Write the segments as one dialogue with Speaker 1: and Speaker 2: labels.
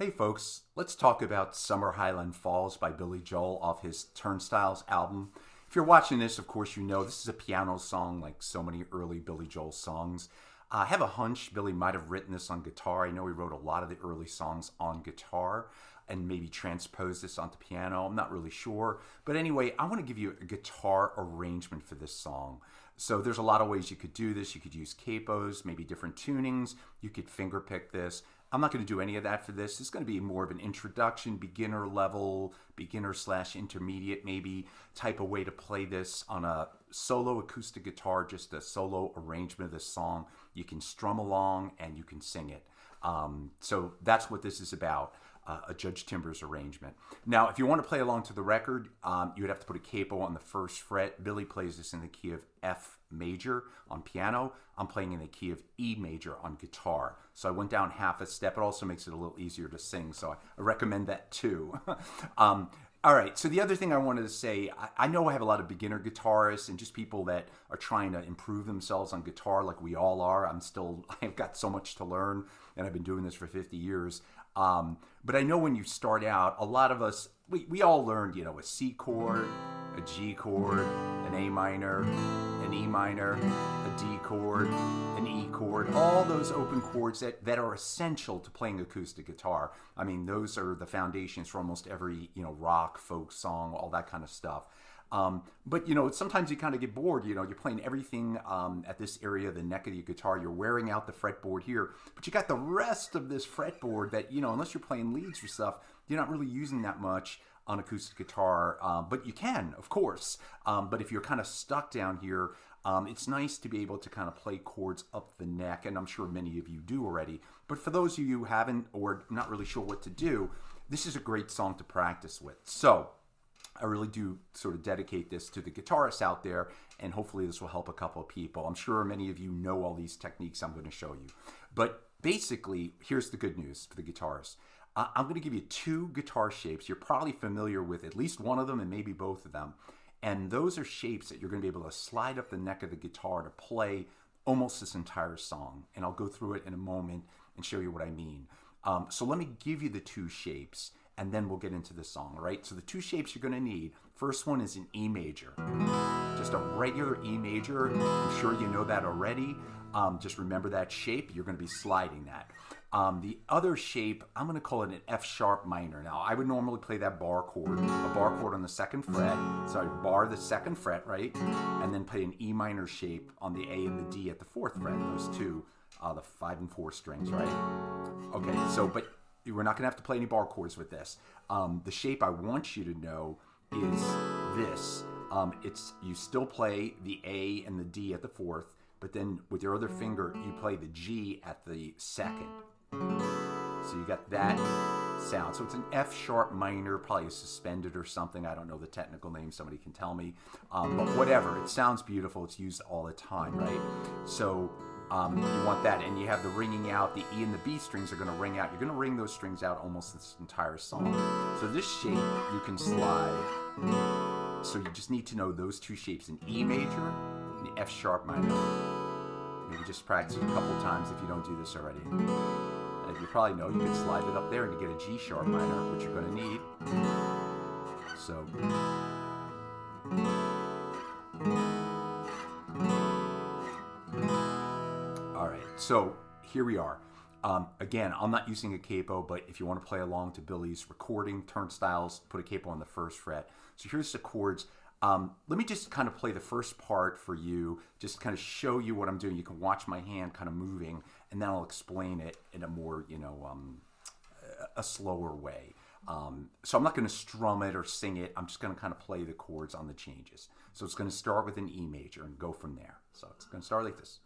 Speaker 1: Hey folks, let's talk about Summer Highland Falls by Billy Joel off his Turnstiles album. If you're watching this, of course you know this is a piano song like so many early Billy Joel songs. I have a hunch Billy might have written this on guitar. I know he wrote a lot of the early songs on guitar and maybe transposed this onto piano. I'm not really sure. But anyway, I want to give you a guitar arrangement for this song. So there's a lot of ways you could do this. You could use capos, maybe different tunings. You could finger pick this. I'm not going to do any of that for this. It's going to be more of an introduction, beginner level, beginner/intermediate maybe type of way to play this on a solo acoustic guitar, just a solo arrangement of this song. You can strum along and you can sing it. So that's what this is about, a Judge Timbers arrangement. Now, if you want to play along to the record, you would have to put a capo on the first fret. Billy plays this in the key of F major on piano. I'm playing in the key of E major on guitar. So I went down half a step. It also makes it a little easier to sing, so I recommend that too. All right, so the other thing I wanted to say, I know I have a lot of beginner guitarists and just people that are trying to improve themselves on guitar like we all are. I've got so much to learn, and I've been doing this for 50 years. But I know when you start out, a lot of us, we all learned, a C chord, a G chord, an A minor, an E minor, a D chord, an E chord, all those open chords that are essential to playing acoustic guitar. I mean, those are the foundations for almost every, rock, folk song, all that kind of stuff. But sometimes you kind of get bored. You're playing everything at this area of the neck of your guitar. You're wearing out the fretboard here, but you got the rest of this fretboard that, unless you're playing leads or stuff, you're not really using that much on acoustic guitar, but you can, of course. But if you're kind of stuck down here, it's nice to be able to kind of play chords up the neck, and I'm sure many of you do already. But for those of you who haven't or not really sure what to do, this is a great song to practice with. So I really do sort of dedicate this to the guitarists out there, and hopefully this will help a couple of people. I'm sure many of you know all these techniques I'm going to show you. But basically, here's the good news for the guitarists. I'm going to give you two guitar shapes. You're probably familiar with at least one of them and maybe both of them. And those are shapes that you're going to be able to slide up the neck of the guitar to play almost this entire song. And I'll go through it in a moment and show you what I mean. So let me give you the two shapes, and then we'll get into the song, all right? So the two shapes you're going to need, first one is an E major. Just a regular E major. I'm sure you know that already. Just remember that shape. You're going to be sliding that. The other shape, I'm going to call it an F sharp minor. Now, I would normally play that bar chord, a bar chord on the second fret. So I'd bar the second fret, right? And then play an E minor shape on the A and the D at the fourth fret. Those two, the 5 and 4 strings, right? Okay, but we're not going to have to play any bar chords with this. The shape I want you to know is this. You still play the A and the D at the fourth, but then with your other finger, you play the G at the second. So you got that sound. So it's an F sharp minor, probably a suspended or something. I don't know the technical name. Somebody can tell me. But whatever. It sounds beautiful. It's used all the time, right? So you want that. And you have the ringing out. The E and the B strings are going to ring out. You're going to ring those strings out almost this entire song. So this shape you can slide. So you just need to know those two shapes, an E major and the F sharp minor. Maybe just practice it a couple times if you don't do this already. And you probably know you can slide it up there and you get a G sharp minor, which you're going to need. So. All right, so here we are. Again, I'm not using a capo, but if you want to play along to Billy's recording, Turnstiles, put a capo on the first fret. So here's the chords. Let me just kind of play the first part for you, just kind of show you what I'm doing. You can watch my hand kind of moving, and then I'll explain it in a more, a slower way. So I'm not going to strum it or sing it. I'm just going to kind of play the chords on the changes. So it's going to start with an E major and go from there. So it's going to start like this.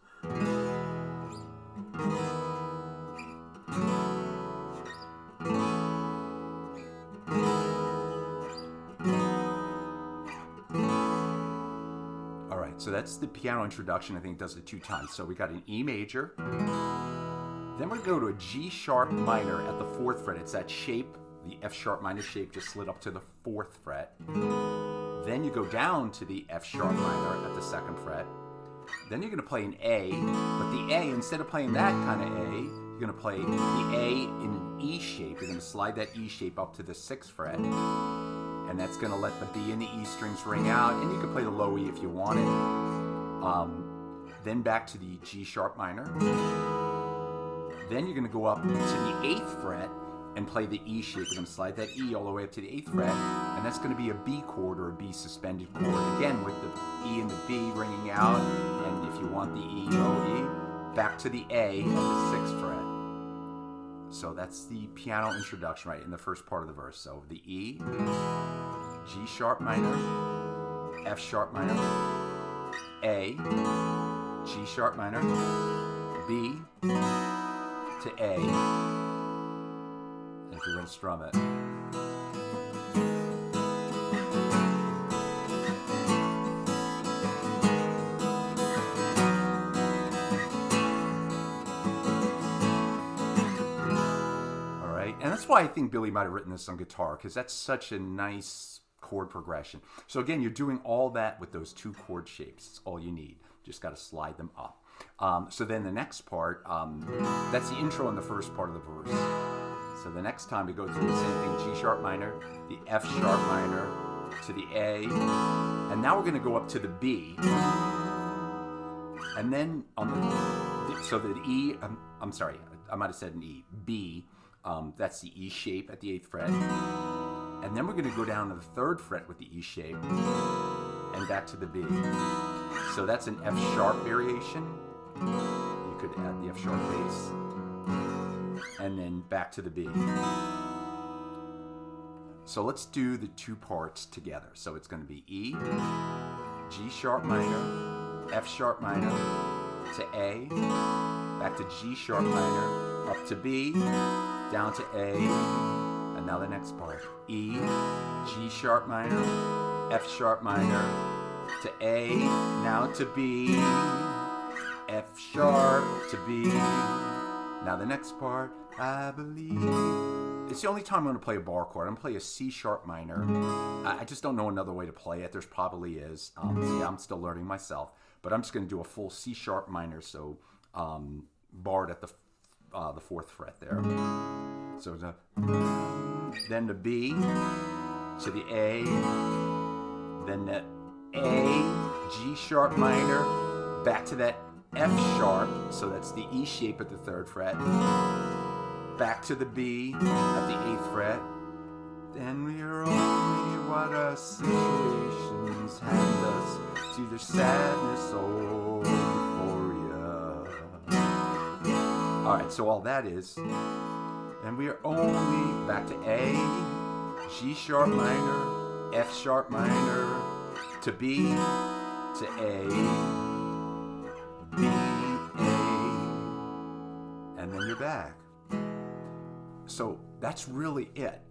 Speaker 1: So that's the piano introduction. I think it does it 2 times. So we got an E major. Then we're going to go to a G sharp minor at the 4th fret. It's that shape, the F sharp minor shape, just slid up to the 4th fret. Then you go down to the F sharp minor at the 2nd fret. Then you're going to play an A, but the A, instead of playing that kind of A, you're going to play the A in an E shape. You're going to slide that E shape up to the 6th fret, and that's going to let the B and the E strings ring out, and you can play the low E if you want it. Then back to the G sharp minor. Then you're going to go up to the 8th fret and play the E shape. You're going to slide that E all the way up to the 8th fret, and that's going to be a B chord or a B suspended chord. Again, with the E and the B ringing out, and if you want the E, low E, back to the A at the 6th fret. So that's the piano introduction right in the first part of the verse. So the E, G sharp minor, F sharp minor, A, G sharp minor, B to A, and if you're going to strum it. All right, and that's why I think Billy might have written this on guitar, because that's such a nice chord progression. So again, you're doing all that with those 2 chord shapes. It's all you need. Just got to slide them up. So then the next part, that's the intro in the first part of the verse. So the next time we go through the same thing, G sharp minor, the F sharp minor, to the A, and now we're going to go up to the B, and then on the, so the E, I'm sorry, I might have said an E, B, that's the E shape at the 8th fret, and then we're going to go down to the 3rd fret with the E shape, and back to the B. So that's an F sharp variation. You could add the F sharp bass, and then back to the B. So let's do the 2 parts together. So it's going to be E, G sharp minor, F sharp minor, to A, back to G sharp minor, up to B, down to A, and now the next part. E, G sharp minor, F sharp minor, to A, now to B, F sharp to B. Now the next part, I believe. It's the only time I'm going to play a bar chord. I'm going to play a C sharp minor. I just don't know another way to play it. There's probably is. See, I'm still learning myself. But I'm just going to do a full C sharp minor, so barred at the 4th fret there. So then the B to the A, then the A, G sharp minor, back to that F sharp, so that's the E shape at the 3rd fret, back to the B at the 8th fret, then we are only what our situations hand us, to either sadness or euphoria. Alright, so all that is, and we are only back to A, G sharp minor, F sharp minor, to B, to A, B, A, and then you're back. So that's really it.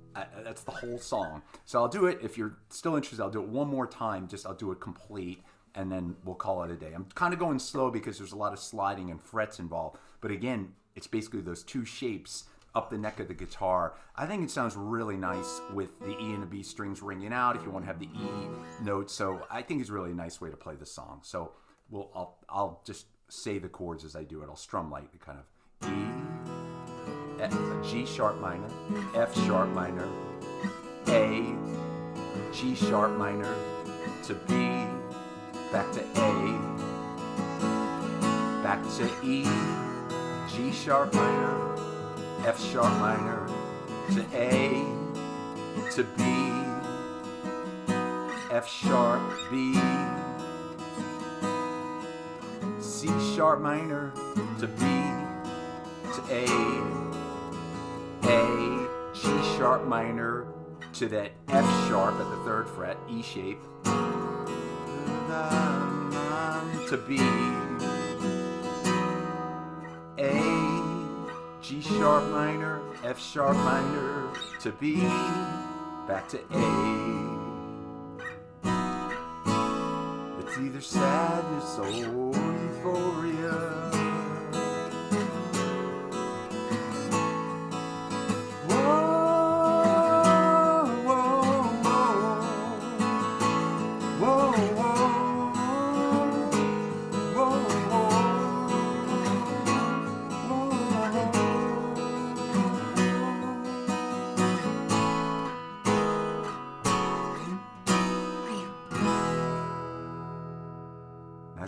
Speaker 1: That's the whole song. So I'll do it, if you're still interested, I'll do it one more time, I'll do it complete, and then we'll call it a day. I'm kind of going slow because there's a lot of sliding and frets involved, but again, it's basically those 2 shapes up the neck of the guitar. I think it sounds really nice with the E and the B strings ringing out if you want to have the E note. So I think it's really a nice way to play the song. So I'll just say the chords as I do it. I'll strum lightly, kind of E, F, G sharp minor, F sharp minor, A, G sharp minor, to B, back to A, back to E, G sharp minor, F sharp minor, to A, to B, F sharp, B, C sharp minor, to B, to A, G sharp minor, to that F sharp at the 3rd fret, E shape, to B, A, G sharp minor, F sharp minor, to B, back to A. It's either sadness or euphoria.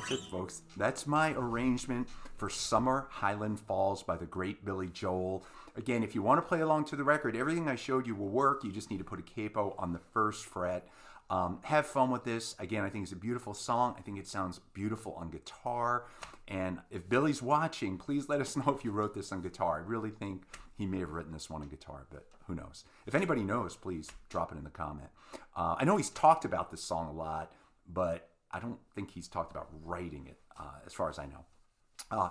Speaker 1: that's it, folks. That's my arrangement for Summer Highland Falls by the great Billy Joel. Again, if you want to play along to the record, everything I showed you will work. You just need to put a capo on the first fret. Have fun with this. Again, I think it's a beautiful song. I think it sounds beautiful on guitar. And if Billy's watching, please let us know if you wrote this on guitar. I really think he may have written this one on guitar, but who knows? If anybody knows, please drop it in the comment. I know he's talked about this song a lot, but I don't think he's talked about writing it, as far as I know.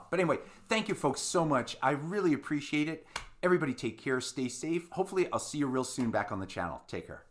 Speaker 1: But anyway, thank you folks so much. I really appreciate it. Everybody take care, stay safe. Hopefully I'll see you real soon back on the channel. Take care.